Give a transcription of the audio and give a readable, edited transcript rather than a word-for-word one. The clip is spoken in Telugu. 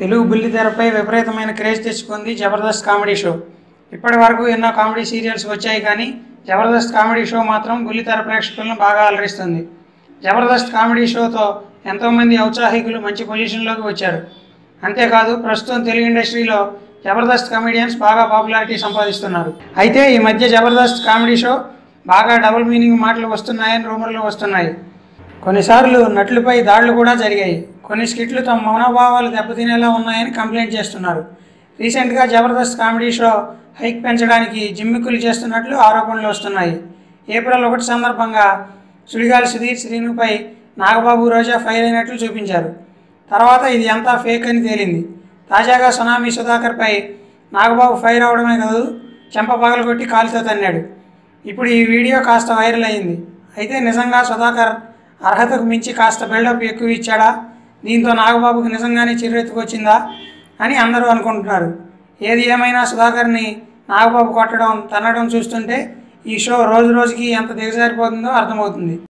తెలుగు బుల్లితెరపై విపరీతమైన క్రేజ్ తెచ్చుకుంది జబర్దస్త్ కామెడీ షో. ఇప్పటి వరకు ఎన్నో కామెడీ సీరియల్స్ వచ్చాయి, కానీ జబర్దస్త్ కామెడీ షో మాత్రం బుల్లితెర ప్రేక్షకులను బాగా అలరిస్తుంది. జబర్దస్త్ కామెడీ షోతో ఎంతోమంది ఔత్సాహికులు మంచి పొజిషన్లోకి వచ్చారు. అంతేకాదు, ప్రస్తుతం తెలుగు ఇండస్ట్రీలో జబర్దస్త్ కామెడియన్స్ బాగా పాపులారిటీ సంపాదిస్తున్నారు. అయితే ఈ మధ్య జబర్దస్త్ కామెడీ షో బాగా డబుల్ మీనింగ్ మాటలు వస్తున్నాయని రూమర్లు వస్తున్నాయి. కొన్నిసార్లు నటులపై దాడులు కూడా జరిగాయి. కొన్ని స్కిట్లు తమ మనోభావాలు దెబ్బతినేలా ఉన్నాయని కంప్లైంట్ చేస్తున్నారు. రీసెంట్గా జబర్దస్త్ కామెడీ షో హైక్ పెంచడానికి జిమ్మిక్కులు చేస్తున్నట్లు ఆరోపణలు వస్తున్నాయి. ఏప్రిల్ 1 సందర్భంగా సుడిగాలి సుధీర్, శ్రీనుపై నాగబాబు, రోజా ఫైర్ అయినట్లు చూపించారు. తర్వాత ఇది అంతా ఫేక్ అని తేలింది. తాజాగా సునామీ సుధాకర్పై నాగబాబు ఫైర్ అవడమే కాదు, చెంప పగలగొట్టి కాలుతో తన్నాడు. ఇప్పుడు ఈ వీడియో కాస్త వైరల్ అయింది. అయితే నిజంగా సుధాకర్ అర్హతకు మించి కాస్త బిల్డప్ ఎక్కువ ఇచ్చాడా, దీంతో నాగబాబుకి నిజంగానే చిర్రెత్తుకొచ్చిందా అని అందరూ అనుకుంటున్నారు. ఏది ఏమైనా సుధాకర్ని నాగబాబు కొట్టడం, తన్నడం చూస్తుంటే ఈ షో రోజు రోజుకి ఎంత దిగజారిపోతుందో అర్థమవుతుంది.